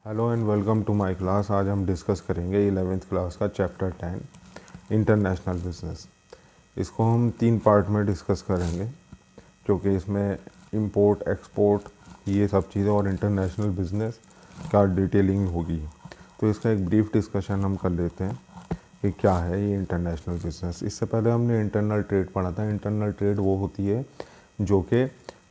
Hello and welcome to my class. आज हम discuss करेंगे 11th क्लास का चैप्टर 10 इंटरनेशनल बिजनेस। इसको हम 3 पार्ट में डिस्कस करेंगे क्योंकि इसमें इंपोर्ट एक्सपोर्ट ये सब चीज़ें और इंटरनेशनल बिजनेस का डिटेलिंग होगी। तो इसका एक ब्रीफ डिस्कशन हम कर लेते हैं कि क्या है ये इंटरनेशनल बिजनेस। इससे पहले हमने इंटरनल ट्रेड पढ़ा था। इंटरनल ट्रेड वो होती है जो कि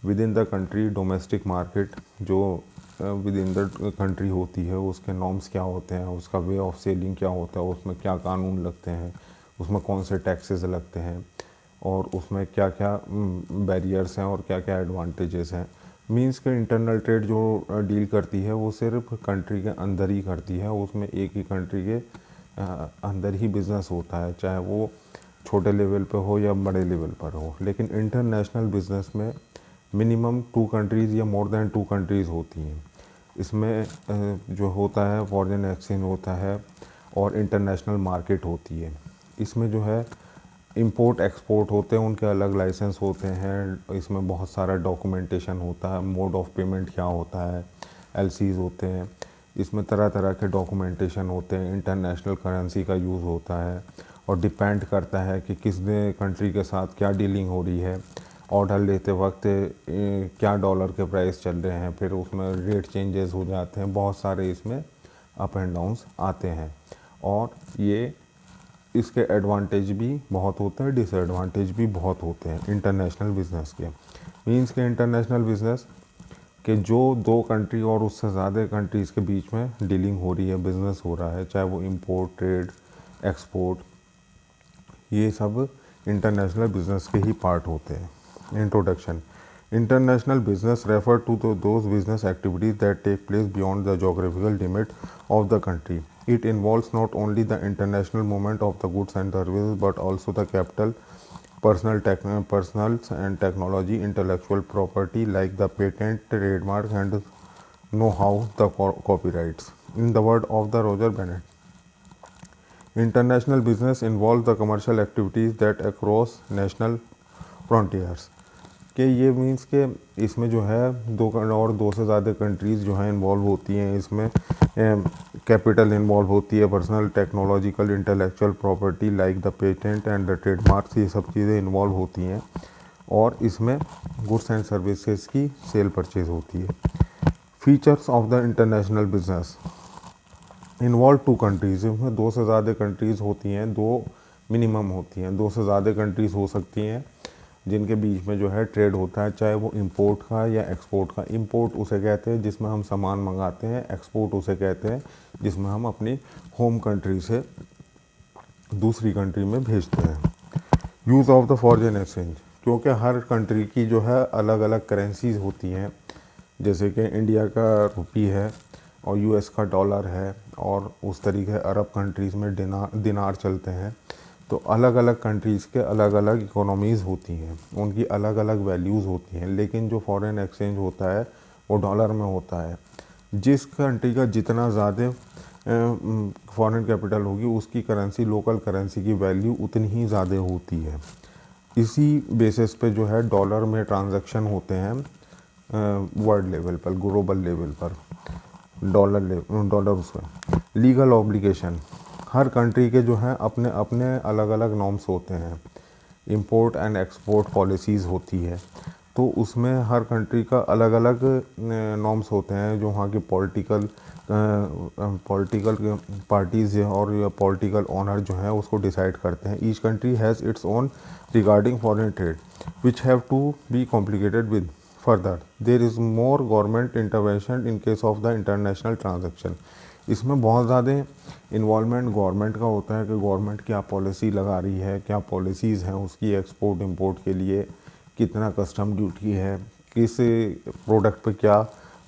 with in the country domestic market जो विद इन द कंट्री होती है, उसके नॉर्म्स क्या होते हैं, उसका वे ऑफ सेलिंग क्या होता है, उसमें क्या कानून लगते हैं, उसमें कौन से टैक्सेस लगते हैं और उसमें क्या क्या बैरियर्स हैं और क्या क्या एडवांटेजेस हैं। मींस के इंटरनल ट्रेड जो डील करती है वो सिर्फ कंट्री के अंदर ही करती है। उसमें एक ही कंट्री के अंदर ही बिज़नेस होता है, चाहे वो छोटे लेवल पे हो या बड़े लेवल पर हो। लेकिन इंटरनेशनल बिज़नेस में मिनिमम 2 कंट्रीज़ या मोर देन 2 कंट्रीज़ होती हैं। इसमें जो होता है फॉरेन एक्सचेंज होता है और इंटरनेशनल मार्केट होती है। इसमें जो है इंपोर्ट एक्सपोर्ट होते हैं, उनके अलग लाइसेंस होते हैं। इसमें बहुत सारा डॉक्यूमेंटेशन होता है, मोड ऑफ पेमेंट क्या होता है, एलसीज होते हैं। इसमें तरह तरह के डॉक्यूमेंटेशन होते हैं। इंटरनेशनल करेंसी का यूज़ होता है और डिपेंड करता है कि किस कंट्री के साथ क्या डीलिंग हो रही है। ऑर्डर लेते वक्त क्या डॉलर के प्राइस चल रहे हैं, फिर उसमें रेट चेंजेस हो जाते हैं। बहुत सारे इसमें अप एंड डाउन्स आते हैं और ये इसके एडवांटेज भी बहुत होते हैं, डिसएडवांटेज भी बहुत होते हैं इंटरनेशनल बिज़नेस के। मींस के इंटरनेशनल बिज़नेस कि जो 2 कंट्री और उससे ज़्यादा कंट्रीज़ के बीच में डीलिंग हो रही है, बिज़नेस हो रहा है, चाहे वो इंपोर्ट ट्रेड एक्सपोर्ट, ये सब इंटरनेशनल बिज़नेस के ही पार्ट होते हैं। Introduction. International business refer to those business activities that take place beyond the geographical limit of the country. It involves not only the international movement of the goods and services but also the capital, personals and technology, intellectual property like the patent, trademark and know-how, the copyrights. In the word of the Roger Bennett, international business involves the commercial activities that across national frontiers. कि ये means के इसमें जो है 2 से ज़्यादा countries जो हैं इन्वॉल्व होती हैं। इसमें कैपिटल इन्वॉल्व होती है, personal, technological, intellectual property like the patent and the trademarks, ये सब चीज़ें इन्वॉल्व होती हैं और इसमें गुड्स एंड सर्विसेज की सेल परचेज होती है। Features of the international business involve 2 countries. इसमें 2 से ज़्यादा कंट्रीज़ होती हैं, 2 मिनिमम होती हैं। 2 से ज़्यादा कंट्रीज़ हो सकती हैं जिनके बीच में जो है ट्रेड होता है, चाहे वो इंपोर्ट का या एक्सपोर्ट का। इंपोर्ट उसे कहते हैं जिसमें हम सामान मंगाते हैं, एक्सपोर्ट उसे कहते हैं जिसमें हम अपनी होम कंट्री से दूसरी कंट्री में भेजते हैं। Use of the foreign exchange, क्योंकि हर कंट्री की जो है अलग अलग करेंसीज होती हैं। जैसे कि इंडिया का रुपी है और यूएस का डॉलर है और उस तरीके अरब कंट्रीज़ में दिनार चलते हैं। तो अलग अलग कंट्रीज़ के अलग अलग इकोनॉमीज़ होती हैं, उनकी अलग अलग वैल्यूज़ होती हैं। लेकिन जो फॉरेन एक्सचेंज होता है वो डॉलर में होता है। जिस कंट्री का जितना ज़्यादा फॉरेन कैपिटल होगी उसकी करेंसी, लोकल करेंसी की वैल्यू उतनी ही ज़्यादा होती है। इसी बेसिस पे जो है डॉलर में ट्रांजैक्शन होते हैं वर्ल्ड लेवल पर, ग्लोबल लेवल पर डॉलर उसमें। लीगल ऑब्लिगेशन, हर कंट्री के जो हैं अपने अपने अलग अलग नॉर्म्स होते हैं। इंपोर्ट एंड एक्सपोर्ट पॉलिसीज़ होती है, तो उसमें हर कंट्री का अलग अलग नॉर्म्स होते हैं जो वहाँ के पॉलिटिकल पार्टीज़ और पॉलिटिकल ओनर जो है उसको डिसाइड करते हैं। Each country has its own regarding foreign trade which have to be complicated with further there is more government intervention in case of the international transaction. इसमें बहुत ज़्यादा involvement government का होता है कि गवर्नमेंट क्या पॉलिसी लगा रही है, क्या पॉलिसीज़ हैं उसकी एक्सपोर्ट इंपोर्ट के लिए, कितना कस्टम ड्यूटी है, किस प्रोडक्ट पे क्या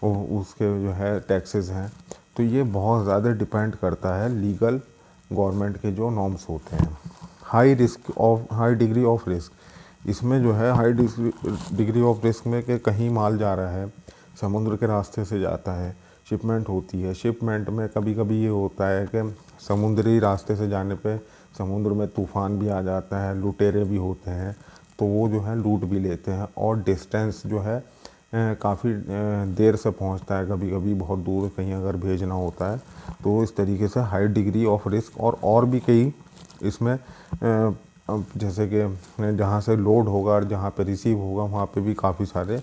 उसके जो है टैक्सेस हैं। तो ये बहुत ज़्यादा डिपेंड करता है लीगल गवर्नमेंट के जो नॉर्म्स होते हैं। हाई डिग्री ऑफ रिस्क, इसमें जो है हाई डिग्री ऑफ रिस्क में कि कहीं माल जा रहा है, समुद्र के रास्ते से जाता है, शिपमेंट होती है। शिपमेंट में कभी कभी ये होता है कि समुद्री रास्ते से जाने पे समुद्र में तूफ़ान भी आ जाता है, लुटेरे भी होते हैं, तो वो जो है लूट भी लेते हैं। और डिस्टेंस जो है काफ़ी देर से पहुंचता है, कभी कभी बहुत दूर कहीं अगर भेजना होता है तो इस तरीके से हाई डिग्री ऑफ रिस्क और भी कई इसमें जैसे कि जहाँ से लोड होगा और जहाँ पे रिसीव होगा वहाँ पे भी काफ़ी सारे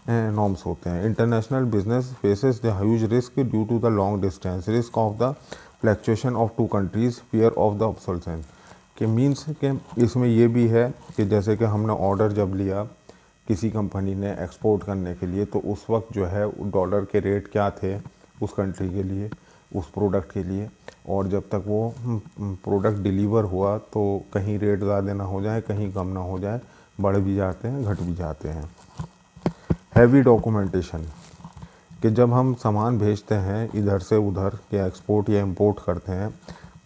नॉर्म्स होते हैं। International business faces the huge risk due to the long distance, risk of the fluctuation of two countries, fear of the obsolescence. कि मीन्स के इसमें ये भी है कि जैसे कि हमने ऑर्डर जब लिया किसी कंपनी ने एक्सपोर्ट करने के लिए, तो उस वक्त जो है डॉलर के रेट क्या थे उस कंट्री के लिए, उस प्रोडक्ट के लिए, और जब तक वो प्रोडक्ट डिलीवर हुआ तो कहीं रेट ज़्यादा ना हो जाए, कहीं कम ना हो जाए, बढ़ भी जाते हैं घट भी जाते हैं। हैवी डॉक्यूमेंटेशन, कि जब हम सामान भेजते हैं इधर से उधर या एक्सपोर्ट या इंपोर्ट करते हैं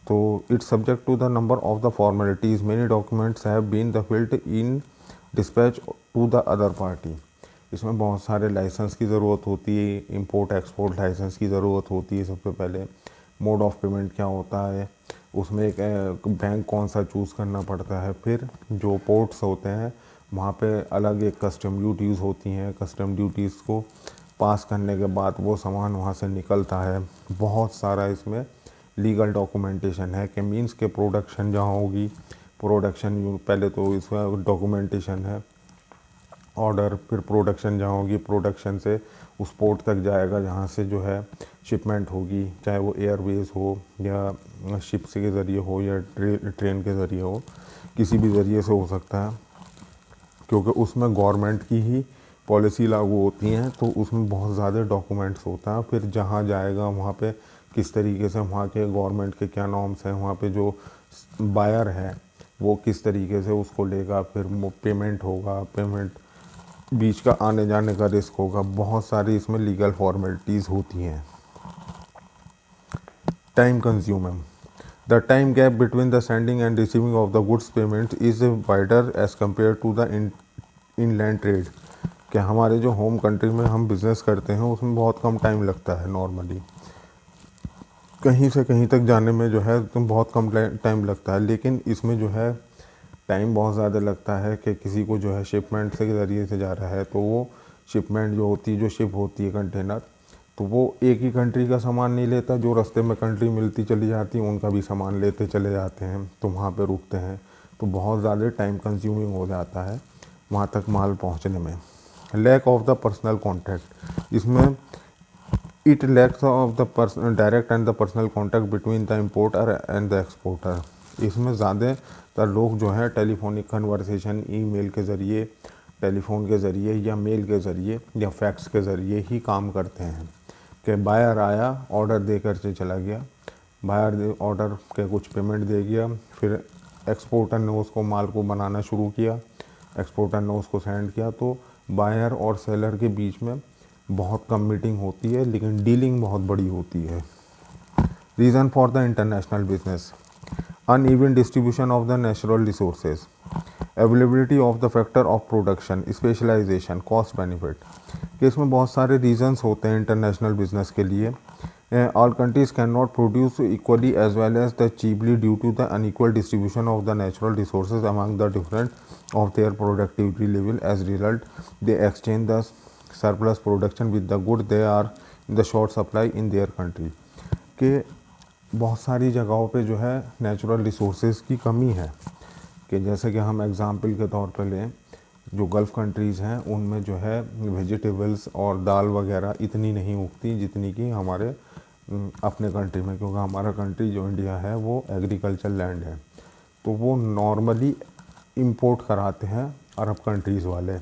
तो it's subject to the number of the formalities, many documents have been the filled in dispatch to the other party. इसमें बहुत सारे लाइसेंस की ज़रूरत होती है, इंपोर्ट एक्सपोर्ट लाइसेंस की ज़रूरत होती है। सबसे पहले मोड ऑफ पेमेंट क्या होता है, उसमें एक बैंक कौन सा चूज़ करना पड़ता है, फिर जो पोर्ट्स होते हैं वहाँ पे अलग एक कस्टम ड्यूटीज़ होती हैं, कस्टम ड्यूटीज़ को पास करने के बाद वो सामान वहाँ से निकलता है। बहुत सारा इसमें लीगल डॉक्यूमेंटेशन है कि मींस के प्रोडक्शन जहाँ होगी, प्रोडक्शन पहले तो इसमें डॉक्यूमेंटेशन है ऑर्डर, फिर प्रोडक्शन जहाँ होगी, प्रोडक्शन से उस पोर्ट तक जाएगा जहाँ से जो है शिपमेंट होगी, चाहे वो एयरवेज हो या शिप्स के ज़रिए हो या ट्रेन के ज़रिए हो, किसी भी ज़रिए से हो सकता है, क्योंकि उसमें गवर्नमेंट की ही पॉलिसी लागू होती हैं तो उसमें बहुत ज़्यादा डॉक्यूमेंट्स होता है। फिर जहाँ जाएगा वहाँ पे किस तरीके से वहाँ के गवर्नमेंट के क्या नॉर्म्स हैं, वहाँ पे जो बायर है वो किस तरीके से उसको लेगा, फिर पेमेंट होगा, पेमेंट बीच का आने जाने का रिस्क होगा, बहुत सारी इसमें लीगल फॉर्मेलिटीज़ होती हैं। Time consuming, the time gap between the sending and receiving of the goods payment is wider as compare to the inland trade. कि हमारे जो होम कंट्री में हम बिज़नेस करते हैं उसमें बहुत कम टाइम लगता है, नॉर्मली कहीं से कहीं तक जाने में जो है तो बहुत कम टाइम लगता है, लेकिन इसमें जो है टाइम बहुत ज़्यादा लगता है कि किसी को जो है शिपमेंट के ज़रिए से जा रहा है तो वो शिपमेंट जो होती है, जो शिप होती है कंटेनर, तो वो एक ही कंट्री का सामान नहीं लेता, जो रास्ते में कंट्री मिलती चली जाती है उनका भी सामान लेते चले जाते हैं, तो वहाँ पे रुकते हैं, तो बहुत ज़्यादा टाइम कंज्यूमिंग हो जाता है वहाँ तक माल पहुँचने में। Lack of the personal contact, इसमें it lacks of the direct and the personal contact between the importer and the exporter. इसमें ज़्यादातर लोग जो है टेलीफोनिक कन्वर्सेशन, ईमेल के ज़रिए, टेलीफोन के ज़रिए या मेल के ज़रिए या फैक्स के ज़रिए ही काम करते हैं। कि बायर आया, ऑर्डर दे कर से चला गया, बायर ऑर्डर के कुछ पेमेंट दे गया, फिर एक्सपोर्टर ने उसको माल को बनाना शुरू किया, एक्सपोर्टर ने उसको सेंड किया, तो बायर और सेलर के बीच में बहुत कम मीटिंग होती है लेकिन डीलिंग बहुत बड़ी होती है। Reason for the international business, uneven distribution of the natural resources, availability of the factor of production, specialization, cost benefit। कि इसमें बहुत सारे रीजंस होते हैं इंटरनेशनल बिजनेस के लिए। All countries can not produce equally as well as the cheaply due to the unequal distribution of the natural resources among the different of their productivity level. As result they exchange the surplus production with the good they are in the short supply in their country. के बहुत सारी जगहों पे जो है natural resources की कमी है। कि जैसे कि हम एग्ज़ाम्पल के तौर पे लें, जो गल्फ़ कंट्रीज़ हैं उनमें जो है वेजिटेबल्स और दाल वगैरह इतनी नहीं उगती जितनी कि हमारे अपने कंट्री में, क्योंकि हमारा कंट्री जो इंडिया है वो एग्रीकल्चर लैंड है, तो वो नॉर्मली इंपोर्ट कराते हैं अरब कंट्रीज़ वाले,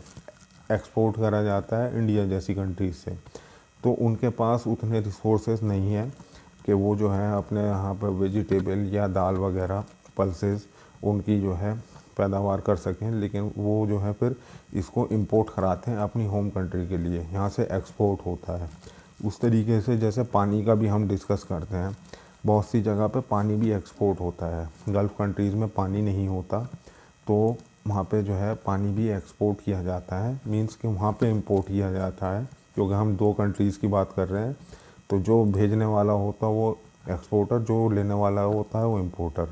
एक्सपोर्ट करा जाता है इंडिया जैसी कंट्रीज़ से, तो उनके पास उतने रिसोर्सेज नहीं है कि वो जो है अपने यहाँ पर वेजिटेबल या दाल वगैरह पल्सेस उनकी जो है पैदावार कर सकें, लेकिन वो जो है फिर इसको इंपोर्ट कराते हैं अपनी होम कंट्री के लिए, यहाँ से एक्सपोर्ट होता है। उस तरीके से जैसे पानी का भी हम डिस्कस करते हैं, बहुत सी जगह पे पानी भी एक्सपोर्ट होता है, गल्फ़ कंट्रीज़ में पानी नहीं होता तो वहाँ पे जो है पानी भी एक्सपोर्ट किया जाता है, मींस कि वहाँ पे इंपोर्ट किया जाता है, क्योंकि हम दो कंट्रीज़ की बात कर रहे हैं, तो जो भेजने वाला होता है वो एक्सपोर्टर, जो लेने वाला होता है वो इंपोर्टर।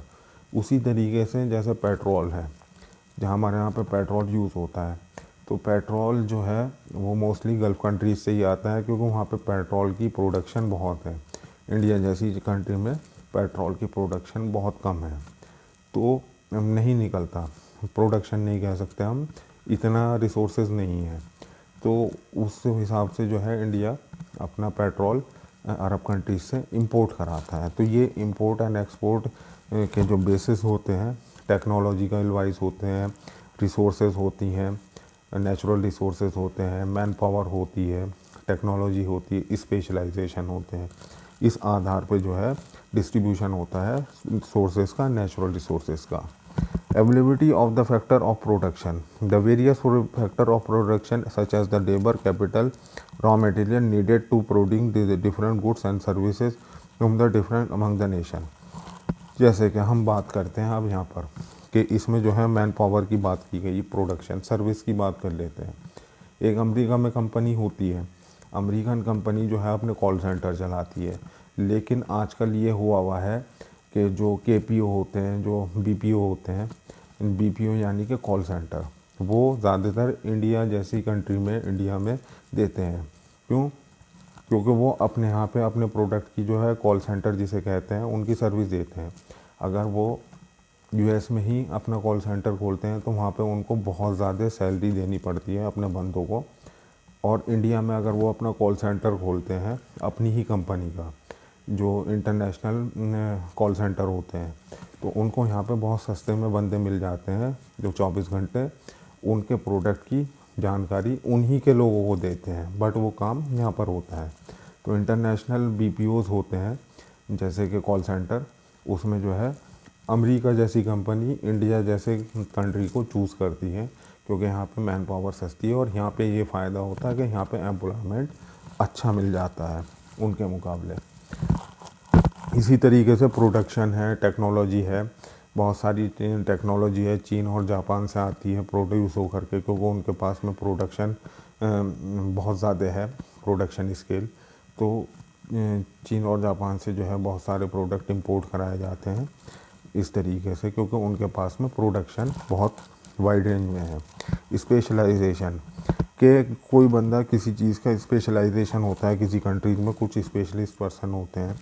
उसी तरीके से जैसे पेट्रोल है, जहाँ हमारे यहाँ पे पेट्रोल यूज़ होता है, तो पेट्रोल जो है वो मोस्टली गल्फ़ कंट्रीज से ही आता है, क्योंकि वहाँ पे पेट्रोल की प्रोडक्शन बहुत है। इंडिया जैसी कंट्री में पेट्रोल की प्रोडक्शन बहुत कम है, तो नहीं निकलता, प्रोडक्शन नहीं कह सकते हम, इतना रिसोर्सेज नहीं है। तो उस हिसाब से जो है इंडिया अपना पेट्रोल अरब कंट्रीज से इंपोर्ट कराता है। तो ये इंपोर्ट एंड एक्सपोर्ट के जो बेसिस होते हैं, टेक्नोलॉजिकल वाइज होते हैं, रिसोर्सेज होती हैं, नेचुरल रिसोर्सेज होते हैं, मैन पावर होती है, टेक्नोलॉजी होती है, स्पेशलाइजेशन होते हैं। इस आधार पे जो है डिस्ट्रीब्यूशन होता है सोर्सेज का, नेचुरल रिसोर्सेज का। Availability of the factor of production. The various factor of production such as the labor, capital, raw material needed to produce the different goods and services from the different among the nation. जैसे कि हम बात करते हैं अब यहाँ पर कि इसमें जो है मैन पावर की बात की गई, प्रोडक्शन सर्विस की बात कर लेते हैं। एक अमेरिका में कंपनी होती है, अमेरिकन कंपनी जो है अपने कॉल सेंटर चलाती है, लेकिन आजकल ये हुआ है कि जो केपीओ होते हैं, जो बीपीओ होते हैं, बीपीओ यानी कि कॉल सेंटर, वो ज़्यादातर इंडिया जैसी कंट्री में, इंडिया में देते हैं। क्यों? क्योंकि वो अपने यहाँ पे अपने प्रोडक्ट की जो है कॉल सेंटर जिसे कहते हैं उनकी सर्विस देते हैं। अगर वो यूएस में ही अपना कॉल सेंटर खोलते हैं तो वहाँ पे उनको बहुत ज़्यादा सैलरी देनी पड़ती है अपने बंदों को, और इंडिया में अगर वो अपना कॉल सेंटर खोलते हैं अपनी ही कंपनी का, जो इंटरनेशनल कॉल सेंटर होते हैं, तो उनको यहाँ पे बहुत सस्ते में बंदे मिल जाते हैं जो 24 घंटे उनके प्रोडक्ट की जानकारी उन्हीं के लोगों को देते हैं, बट वो काम यहाँ पर होता है। तो इंटरनेशनल बीपीओज़ होते हैं जैसे कि कॉल सेंटर, उसमें जो है अमेरिका जैसी कंपनी इंडिया जैसे कंट्री को चूज़ करती है, क्योंकि यहाँ पे मैन पावर सस्ती है और यहाँ पे ये फ़ायदा होता है कि यहाँ पे एम्प्लॉयमेंट अच्छा मिल जाता है उनके मुकाबले। इसी तरीके से प्रोडक्शन है, टेक्नोलॉजी है, बहुत सारी टेक्नोलॉजी है चीन और जापान से आती है प्रोड्यूस होकर के, क्योंकि उनके पास में प्रोडक्शन बहुत ज़्यादा है, प्रोडक्शन स्केल। तो चीन और जापान से जो है बहुत सारे प्रोडक्ट इंपोर्ट कराए जाते हैं इस तरीके से, क्योंकि उनके पास में प्रोडक्शन बहुत वाइड रेंज में है। स्पेशलाइजेशन के कोई बंदा किसी चीज़ का स्पेशलाइजेशन होता है, किसी कंट्रीज में कुछ स्पेशलिस्ट पर्सन होते हैं,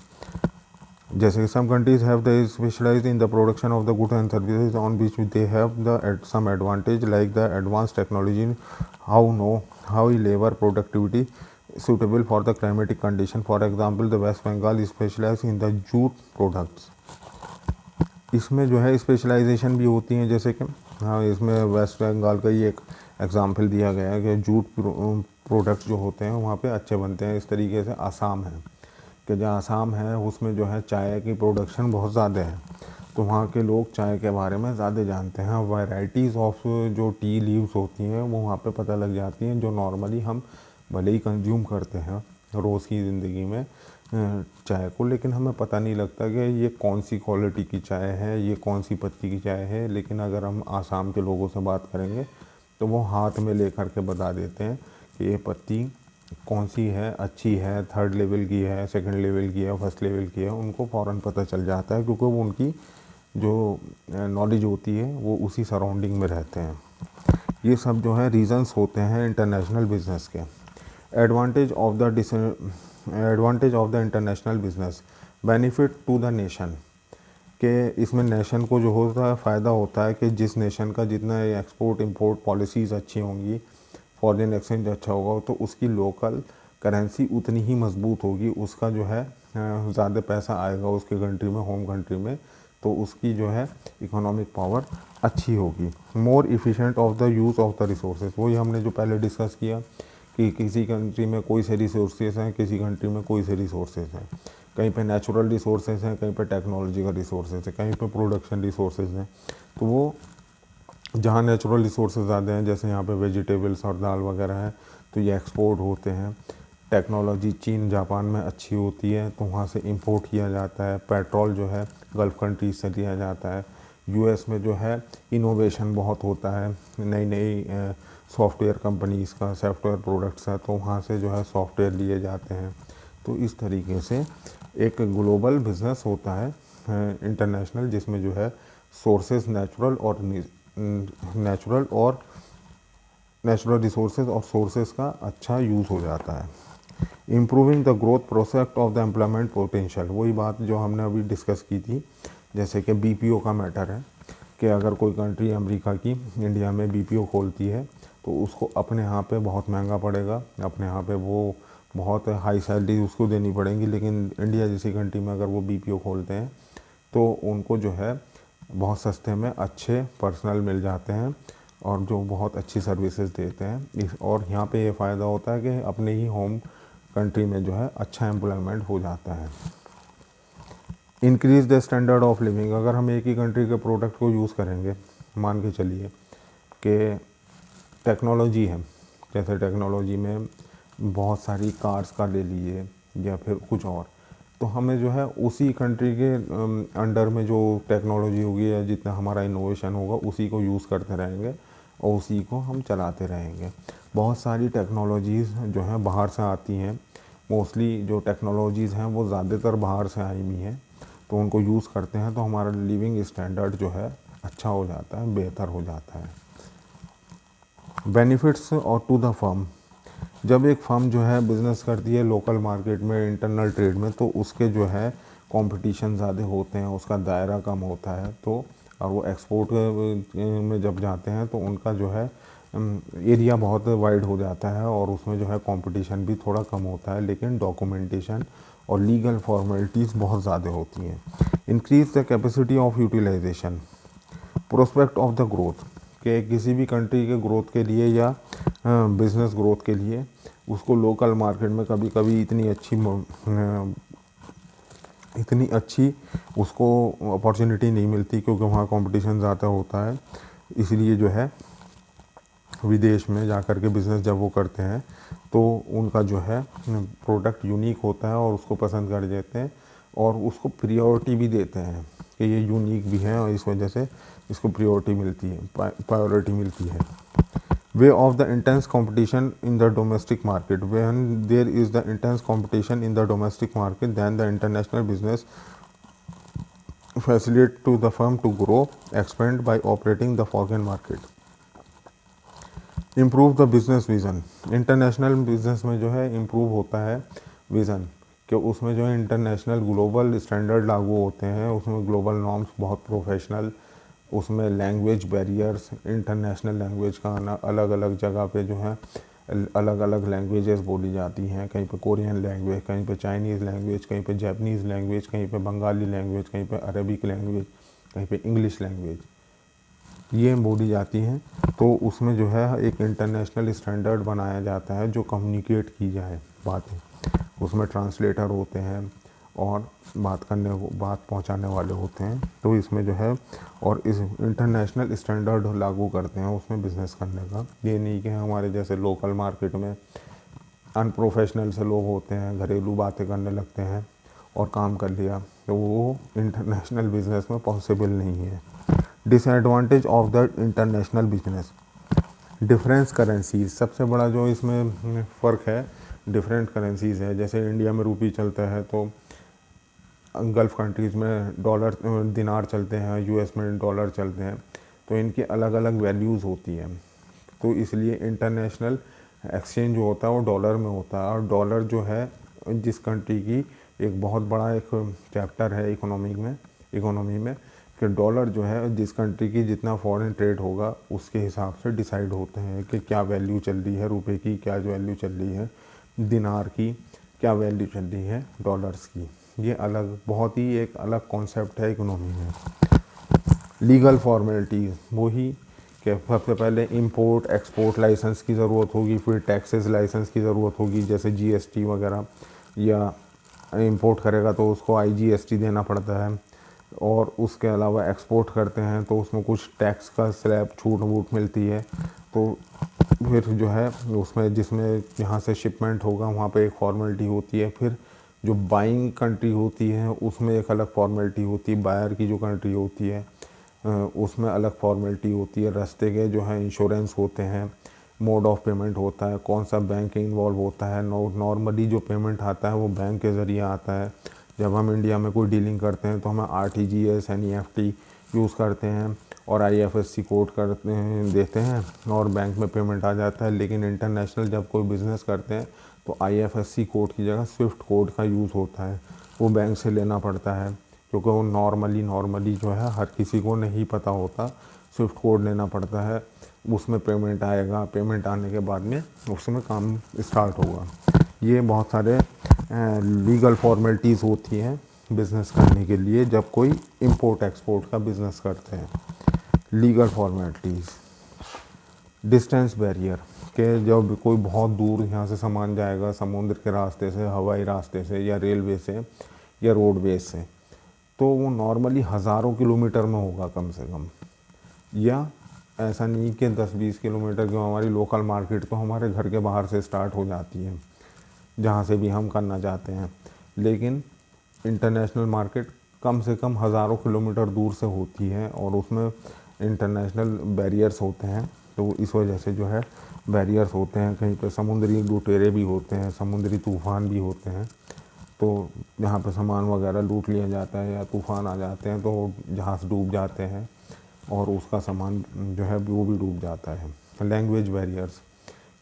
जैसे some countries have they specialized in the production of the goods and services on which they have the some advantage, like the advanced technology, how labor productivity suitable for the climatic condition. For example, the West Bengal is specialized in the jute products. इसमें जो है specialisation भी होती हैं, जैसे कि हाँ, इसमें वेस्ट बंगाल का ही एक एग्जांपल दिया गया है कि जूट प्रोडक्ट्स जो होते हैं वहाँ पे अच्छे बनते हैं। इस तरीके से आसाम है कि जो आसाम है उसमें जो है चाय की प्रोडक्शन बहुत ज़्यादा है, तो वहाँ के लोग चाय के बारे में ज़्यादा जानते हैं। वैराइटीज़ ऑफ जो टी लीव्स होती हैं वो वहाँ पे पता लग जाती हैं, जो नॉर्मली हम भले ही कंज्यूम करते हैं रोज़ की ज़िंदगी में चाय को, लेकिन हमें पता नहीं लगता कि ये कौन सी क्वालिटी की चाय है, ये कौन सी पत्ती की चाय है। लेकिन अगर हम आसाम के लोगों से बात करेंगे तो वो हाथ में ले कर के बता देते हैं कि ये पत्ती कौन सी है, अच्छी है, थर्ड लेवल की है, सेकंड लेवल की है, फर्स्ट लेवल की है, उनको फ़ौरन पता चल जाता है, क्योंकि वो उनकी जो नॉलेज होती है वो उसी सराउंडिंग में रहते हैं। ये सब जो है रीज़न्स होते हैं इंटरनेशनल बिजनेस के। Advantage of the international business, benefit to the nation, कि इसमें नेशन को जो होता है फ़ायदा होता है कि जिस नेशन का जितना एक्सपोर्ट इंपोर्ट पॉलिसीज़ अच्छी होंगी, फॉरेन एक्सचेंज अच्छा होगा, तो उसकी लोकल करेंसी उतनी ही मजबूत होगी, उसका जो है ज़्यादा पैसा आएगा उसके कंट्री में, होम कंट्री में, तो उसकी जो है इकोनॉमिक पावर अच्छी होगी। More efficient of the use of the resources, वही हमने जो पहले डिस्कस किया कि किसी कंट्री में कोई से रिसोर्सेज हैं, किसी कंट्री में कोई से रिसोर्सेज हैं, कहीं पे नेचुरल रिसोर्सेज हैं, कहीं पे टेक्नोलॉजी का रिसोर्सेज है, कहीं पे प्रोडक्शन रिसोर्सेज हैं। तो वो जहाँ नेचुरल रिसोर्सेज ज़्यादा हैं, जैसे यहाँ पे वेजिटेबल्स और दाल वगैरह है, तो ये एक्सपोर्ट होते हैं। टेक्नोलॉजी चीन जापान में अच्छी होती है तो वहाँ से इंपोर्ट किया जाता है। पेट्रोल जो है गल्फ़ कंट्रीज से लिया जाता है। यूएस में जो है इनोवेशन बहुत होता है, नई नई सॉफ्टवेयर कंपनीज़ का सॉफ्टवेयर प्रोडक्ट्स है, तो वहाँ से जो है सॉफ्टवेयर लिए जाते हैं। तो इस तरीके से एक ग्लोबल बिजनेस होता है इंटरनेशनल, जिसमें जो है सोर्सेज नेचुरल और नेचुरल रिसोर्सेज और सोर्सेज का अच्छा यूज़ हो जाता है। Improving the growth prospect of the employment potential, वही बात जो हमने अभी डिस्कस की थी, जैसे कि बीपीओ का मैटर है कि अगर कोई कंट्री अमेरिका की इंडिया में बीपीओ खोलती है तो उसको अपने यहाँ पे बहुत महंगा पड़ेगा, अपने यहाँ पे वो बहुत हाई सैलरी उसको देनी पड़ेगी, लेकिन इंडिया जैसी कंट्री में अगर वो बीपीओ खोलते हैं तो उनको जो है बहुत सस्ते में अच्छे पर्सनल मिल जाते हैं और जो बहुत अच्छी सर्विसेज देते हैं। और यहाँ पे ये फ़ायदा होता है कि अपने ही होम कंट्री में जो है अच्छा एम्प्लॉयमेंट हो जाता है। Increase the standard of living, अगर हम एक ही कंट्री के प्रोडक्ट को यूज़ करेंगे, मान के चलिए कि टेक्नोलॉजी है, जैसे टेक्नोलॉजी में बहुत सारी कार्स का ले लीजिए या फिर कुछ और, तो हमें जो है उसी कंट्री के अंडर में जो टेक्नोलॉजी होगी या जितना हमारा इनोवेशन होगा उसी को यूज़ करते रहेंगे और उसी को हम चलाते रहेंगे। बहुत सारी टेक्नोलॉजीज़ जो हैं बाहर से आती हैं, मोस्टली जो टेक्नोलॉजीज़ हैं वो ज़्यादातर बाहर से आई हुई हैं, तो उनको यूज़ करते हैं तो हमारा लिविंग स्टैंडर्ड जो है अच्छा हो जाता है, बेहतर हो जाता है। बेनिफिट्स और टू द फर्म, जब एक फर्म जो है बिज़नेस करती है लोकल मार्केट में, इंटरनल ट्रेड में, तो उसके जो है कंपटीशन ज़्यादा होते हैं, उसका दायरा कम होता है, तो और वो एक्सपोर्ट में जब जाते हैं तो उनका जो है एरिया बहुत वाइड हो जाता है और उसमें जो है कंपटीशन भी थोड़ा कम होता है, लेकिन डॉक्यूमेंटेशन और लीगल फॉर्मेलिटीज़ बहुत ज़्यादा होती हैं। Increase the capacity of utilization, prospect of the growth, कि किसी भी कंट्री के ग्रोथ के लिए या बिज़नेस ग्रोथ के लिए उसको लोकल मार्केट में कभी कभी इतनी अच्छी उसको अपॉर्चुनिटी नहीं मिलती, क्योंकि वहाँ कंपटीशन ज़्यादा होता है। इसलिए जो है विदेश में जा कर के बिज़नेस जब वो करते हैं तो उनका जो है प्रोडक्ट यूनिक होता है और उसको पसंद कर देते हैं और उसको प्रायोरिटी भी देते हैं कि ये यूनिक भी है और इस वजह से इसको प्रायोरिटी मिलती है। Way of the intense competition in the domestic market, when there is the intense competition in the domestic market than the international business facilitate to the firm to grow expand by operating the foreign market. Improve the business vision, international business में जो है improve होता है vision, कि उसमें जो है international global standard लागू होते हैं, उसमें ग्लोबल नॉर्म्स बहुत प्रोफेशनल, उसमें लैंग्वेज बैरियर्स, इंटरनेशनल लैंग्वेज का आना, अलग अलग जगह पे जो है अलग अलग लैंग्वेजेस बोली जाती हैं, कहीं पे कोरियन लैंग्वेज, कहीं पे चाइनीज़ लैंग्वेज, कहीं पे जापानीज़ लैंग्वेज, कहीं पे बंगाली लैंग्वेज, कहीं पे अरबिक लैंग्वेज, कहीं पे इंग्लिश लैंग्वेज, ये बोली जाती हैं। तो उसमें जो है एक इंटरनेशनल स्टैंडर्ड बनाया जाता है जो कम्युनिकेट की जाए बातें, उसमें ट्रांसलेटर होते हैं और बात पहुंचाने वाले होते हैं। तो इसमें जो है और इस इंटरनेशनल स्टैंडर्ड लागू करते हैं उसमें बिज़नेस करने का। ये नहीं कि हमारे जैसे लोकल मार्केट में अनप्रोफेशनल से लोग होते हैं, घरेलू बातें करने लगते हैं और काम कर लिया, तो वो इंटरनेशनल बिज़नेस में पॉसिबल नहीं है। Disadvantage of the international business, difference currencies, सबसे बड़ा जो इसमें फ़र्क है डिफरेंट करेंसीज़ है। जैसे इंडिया में रुपी चलता है तो गल्फ़ कंट्रीज़ में डॉलर दिनार चलते हैं, यूएस में डॉलर चलते हैं, तो इनकी अलग अलग वैल्यूज़ होती हैं। तो इसलिए इंटरनेशनल एक्सचेंज जो होता है वो डॉलर में होता है, और डॉलर जो है जिस कंट्री की एक बहुत बड़ा एक चैप्टर है इकोनॉमी में कि डॉलर जो है जिस कंट्री की जितना फॉरेन ट्रेड होगा उसके हिसाब से डिसाइड होते हैं कि क्या वैल्यू चल रही है रुपए की, क्या वैल्यू चल रही है दिनार की, क्या वैल्यू चल रही है डॉलर्स की। ये अलग बहुत ही एक अलग कॉन्सेप्ट है इकोनॉमी में। लीगल फॉर्मेलिटीज़ वही कि सबसे पहले इंपोर्ट एक्सपोर्ट लाइसेंस की ज़रूरत होगी, फिर टैक्सेस लाइसेंस की ज़रूरत होगी, जैसे जीएसटी वगैरह, या इंपोर्ट करेगा तो उसको आईजीएसटी देना पड़ता है, और उसके अलावा एक्सपोर्ट करते हैं तो उसमें कुछ टैक्स का स्लैब छूट वूट मिलती है। तो फिर जो है उसमें जिसमें यहाँ से शिपमेंट होगा वहाँ पे एक फॉर्मेलिटी होती है। फिर जो बाइंग कंट्री होती है उसमें एक अलग फॉर्मेलिटी होती है, बायर की जो कंट्री होती है उसमें अलग फॉर्मेलिटी होती है। रास्ते के जो है इंश्योरेंस होते हैं, मोड ऑफ पेमेंट होता है, कौन सा बैंक इन्वॉल्व होता है। नॉर्मली जो पेमेंट आता है वो बैंक के ज़रिए आता है। जब हम इंडिया में कोई डीलिंग करते हैं तो हमें आरटीजीएस एनईएफटी यूज़ करते हैं, और IFSC कोड करते हैं, देते हैं और बैंक में पेमेंट आ जाता है। लेकिन इंटरनेशनल जब कोई बिज़नेस करते हैं तो IFSC कोड की जगह स्विफ्ट कोड का यूज़ होता है, वो बैंक से लेना पड़ता है, क्योंकि वो नॉर्मली जो है हर किसी को नहीं पता होता। स्विफ्ट कोड लेना पड़ता है, उसमें पेमेंट आएगा, पेमेंट आने के बाद में उसमें काम स्टार्ट होगा। ये बहुत सारे लीगल फॉर्मेलिटीज़ होती हैं बिज़नेस करने के लिए जब कोई इंपोर्ट एक्सपोर्ट का बिज़नेस करते हैं। लीगल फॉर्मेलिटीज़, डिस्टेंस बैरियर के जब कोई बहुत दूर यहाँ से सामान जाएगा, समुद्र के रास्ते से, हवाई रास्ते से, या रेलवे से, या रोडवेज से, तो वो नॉर्मली हज़ारों किलोमीटर में होगा कम से कम, या ऐसा नहीं कि 10-20 किलोमीटर की। हमारी लोकल मार्केट तो हमारे घर के बाहर से स्टार्ट हो जाती है, जहाँ से भी हम करना चाहते हैं। लेकिन इंटरनेशनल मार्केट कम से कम हज़ारों किलोमीटर दूर से होती है और उसमें इंटरनेशनल बैरियर्स होते हैं। तो इस वजह से जो है बैरियर्स होते हैं, कहीं पे समुद्री लुटेरे भी होते हैं, समुद्री तूफ़ान भी होते हैं। तो जहाँ पे सामान वगैरह लूट लिया जाता है या तूफ़ान आ जाते हैं तो जहाज़ डूब जाते हैं और उसका सामान जो है वो भी डूब जाता है। लैंग्वेज बैरियर्स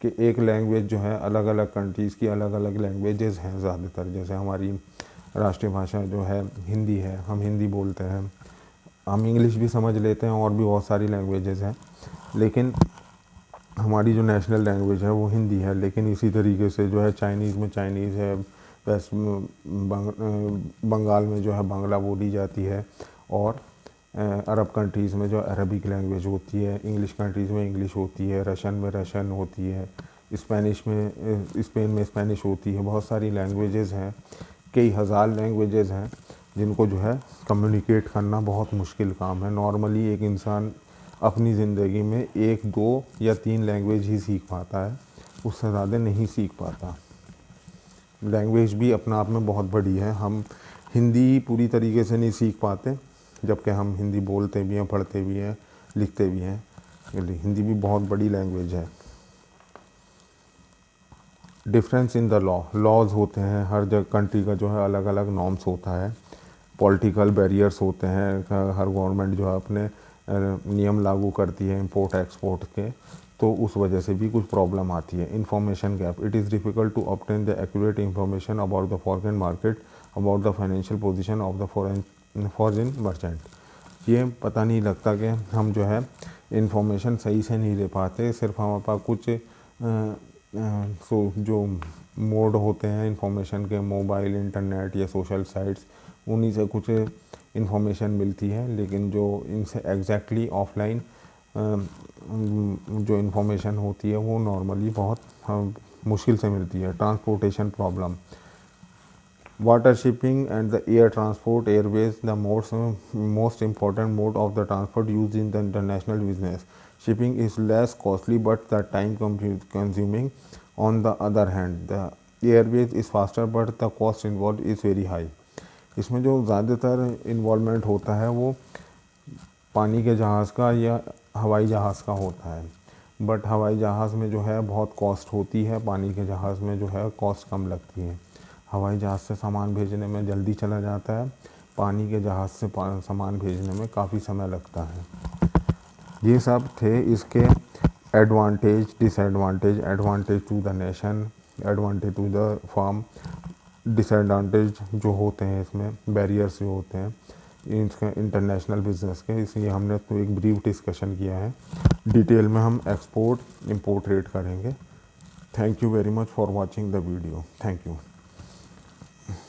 कि एक लैंग्वेज जो है, अलग अलग कंट्रीज़ की अलग अलग लैंग्वेजेस हैं ज़्यादातर। जैसे हमारी राष्ट्रीय भाषा जो है हिंदी है, हम हिंदी बोलते हैं, हम इंग्लिश भी समझ लेते हैं और भी बहुत सारी लैंग्वेजेस हैं, लेकिन हमारी जो नेशनल लैंग्वेज है वो हिंदी है। लेकिन इसी तरीके से जो है चाइनीज़ में चाइनीज़ है, वेस्ट बंगाल में जो है बांग्ला बोली जाती है, और अरब कंट्रीज़ में जो अरबिक लैंग्वेज होती है, इंग्लिश कंट्रीज़ में इंग्लिश होती है, रशियन में रशियन होती है, स्पेनिश में स्पेन में स्पेनिश होती है। बहुत सारी लैंग्वेजेस हैं, कई हज़ार लैंग्वेजेस हैं जिनको जो है कम्युनिकेट करना बहुत मुश्किल काम है। नॉर्मली एक इंसान अपनी ज़िंदगी में 1, 2 या 3 लैंग्वेज ही सीख पाता है, उससे ज़्यादा नहीं सीख पाता। लैंग्वेज भी अपने आप में बहुत बड़ी है। हम हिंदी पूरी तरीके से नहीं सीख पाते, जबकि हम हिंदी बोलते भी हैं, पढ़ते भी हैं, लिखते भी हैं। हिंदी भी बहुत बड़ी लैंग्वेज है। डिफरेंस इन द लॉज होते हैं, हर जगह कंट्री का जो है अलग अलग नॉर्म्स होता है। पॉलिटिकल बैरियर्स होते हैं, हर गवर्नमेंट जो है अपने नियम लागू करती है इंपोर्ट एक्सपोर्ट के, तो उस वजह से भी कुछ प्रॉब्लम आती है। Information gap, it is difficult to obtain the accurate information about the foreign market, about the financial position of the foreign merchant. ये पता नहीं लगता कि हम जो है इंफॉर्मेशन सही से नहीं ले पाते। सिर्फ हमारे पास कुछ जो मोड होते हैं इंफॉर्मेशन के, मोबाइल, इंटरनेट या सोशल साइट्स, उन्हीं से कुछ इंफॉर्मेशन मिलती है। लेकिन जो इनसे एग्जैक्टली ऑफलाइन जो इंफॉर्मेशन होती है वो नॉर्मली बहुत मुश्किल से मिलती है। Transportation problem, water shipping and the air transport, Airways the most important mode of the transport used in the international business. Shipping is less costly but the time consuming. On the other hand, the airways is faster but the cost involved is very high. इसमें जो ज़्यादातर involvement होता है वो पानी के जहाज़ का या हवाई जहाज़ का होता है, बट हवाई जहाज़ में जो है बहुत कॉस्ट होती है, पानी के जहाज़ में जो है कॉस्ट कम लगती है। हवाई जहाज़ से सामान भेजने में जल्दी चला जाता है, पानी के जहाज़ से सामान भेजने में काफ़ी समय लगता है। ये सब थे इसके advantage, disadvantage. Advantage to the nation, advantage to the firm, disadvantage जो होते हैं इसमें, बैरियर्स जो होते हैं इसके इंटरनेशनल बिज़नेस के। इसलिए हमने तो एक ब्रीफ डिस्कशन किया है। डिटेल में हम एक्सपोर्ट इंपोर्ट रेट करेंगे। Thank you very much for watching the video. Thank you.